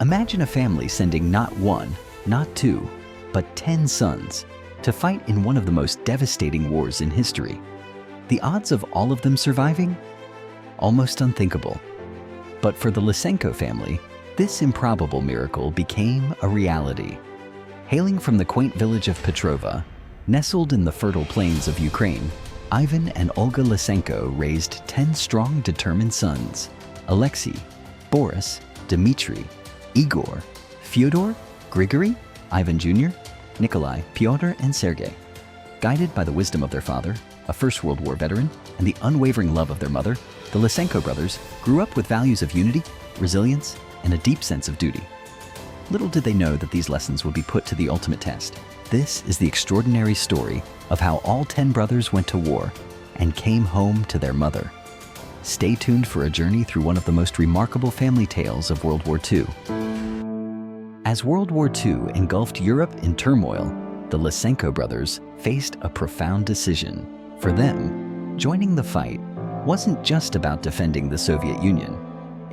Imagine a family sending not one, not two, but 10 sons to fight in one of the most devastating wars in history. The odds of all of them surviving? Almost unthinkable. But for the Lysenko family, this improbable miracle became a reality. Hailing from the quaint village of Petrova, nestled in the fertile plains of Ukraine, Ivan and Olga Lysenko raised 10 strong, determined sons: Alexei, Boris, Dmitry, Igor, Fyodor, Grigory, Ivan Jr., Nikolai, Pyotr, and Sergei. Guided by the wisdom of their father, a First World War veteran, and the unwavering love of their mother, the Lysenko brothers grew up with values of unity, resilience, and a deep sense of duty. Little did they know that these lessons would be put to the ultimate test. This is the extraordinary story of how all 10 brothers went to war and came home to their mother. Stay tuned for a journey through one of the most remarkable family tales of World War II. As World War II engulfed Europe in turmoil, the Lysenko brothers faced a profound decision. For them, joining the fight wasn't just about defending the Soviet Union.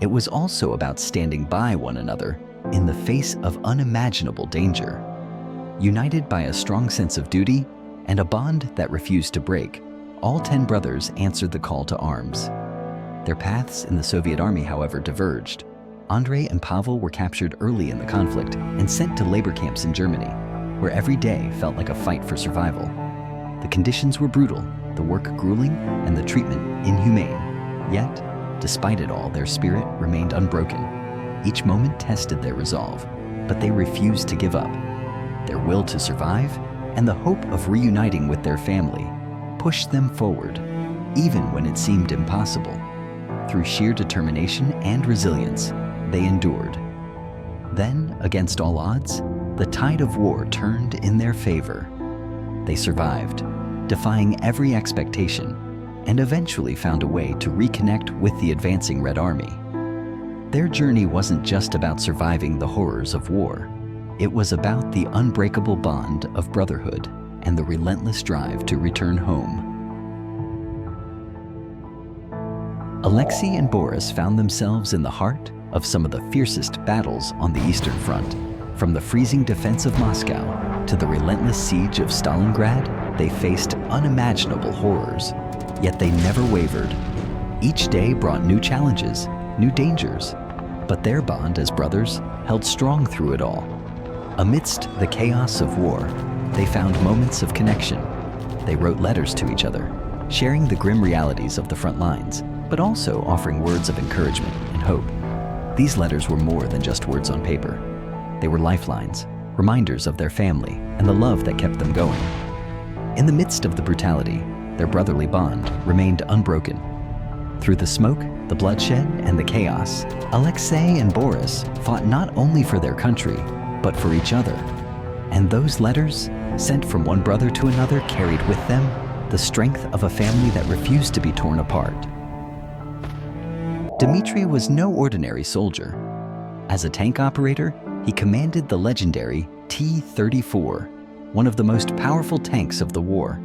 It was also about standing by one another in the face of unimaginable danger. United by a strong sense of duty and a bond that refused to break, all 10 brothers answered the call to arms. Their paths in the Soviet army, however, diverged. Andrei and Pavel were captured early in the conflict and sent to labor camps in Germany, where every day felt like a fight for survival. The conditions were brutal, the work grueling, and the treatment inhumane. Yet, despite it all, their spirit remained unbroken. Each moment tested their resolve, but they refused to give up. Their will to survive and the hope of reuniting with their family pushed them forward, even when it seemed impossible. Through sheer determination and resilience, they endured. Then, against all odds, the tide of war turned in their favor. They survived, defying every expectation, and eventually found a way to reconnect with the advancing Red Army. Their journey wasn't just about surviving the horrors of war. It was about the unbreakable bond of brotherhood and the relentless drive to return home. Alexei and Boris found themselves in the heart of some of the fiercest battles on the Eastern Front. From the freezing defense of Moscow to the relentless siege of Stalingrad, they faced unimaginable horrors, yet they never wavered. Each day brought new challenges, new dangers, but their bond as brothers held strong through it all. Amidst the chaos of war, they found moments of connection. They wrote letters to each other, sharing the grim realities of the front lines, but also offering words of encouragement and hope. These letters were more than just words on paper. They were lifelines, reminders of their family and the love that kept them going. In the midst of the brutality, their brotherly bond remained unbroken. Through the smoke, the bloodshed, and the chaos, Alexei and Boris fought not only for their country, but for each other. And those letters, sent from one brother to another, carried with them the strength of a family that refused to be torn apart. Dmitry was no ordinary soldier. As a tank operator, he commanded the legendary T-34, one of the most powerful tanks of the war.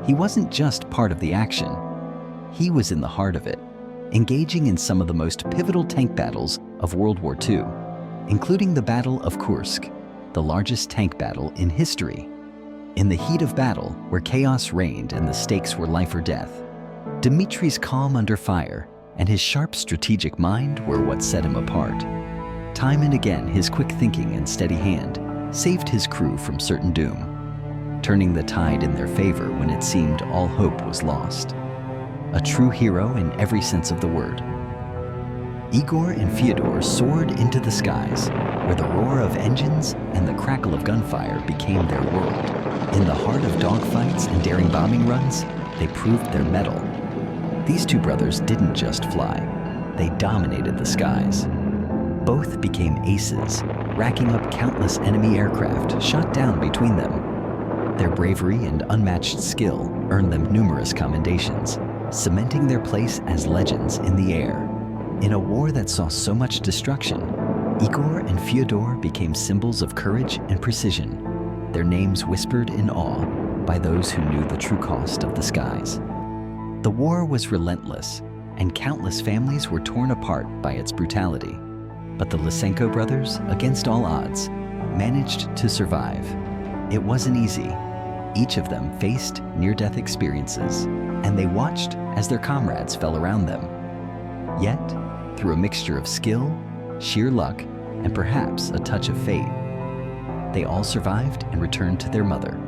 He wasn't just part of the action. He was in the heart of it, engaging in some of the most pivotal tank battles of World War II, including the Battle of Kursk, the largest tank battle in history. In the heat of battle, where chaos reigned and the stakes were life or death, Dmitry's calm under fire and his sharp strategic mind were what set him apart. Time and again, his quick thinking and steady hand saved his crew from certain doom, turning the tide in their favor when it seemed all hope was lost. A true hero in every sense of the word. Igor and Fyodor soared into the skies, where the roar of engines and the crackle of gunfire became their world. In the heart of dogfights and daring bombing runs, they proved their mettle. These two brothers didn't just fly, they dominated the skies. Both became aces, racking up countless enemy aircraft shot down between them. Their bravery and unmatched skill earned them numerous commendations, cementing their place as legends in the air. In a war that saw so much destruction, Igor and Fyodor became symbols of courage and precision, their names whispered in awe by those who knew the true cost of the skies. The war was relentless, and countless families were torn apart by its brutality. But the Lysenko brothers, against all odds, managed to survive. It wasn't easy. Each of them faced near-death experiences, and they watched as their comrades fell around them. Yet, through a mixture of skill, sheer luck, and perhaps a touch of fate, they all survived and returned to their mother.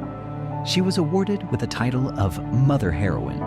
She was awarded with the title of Mother Heroine,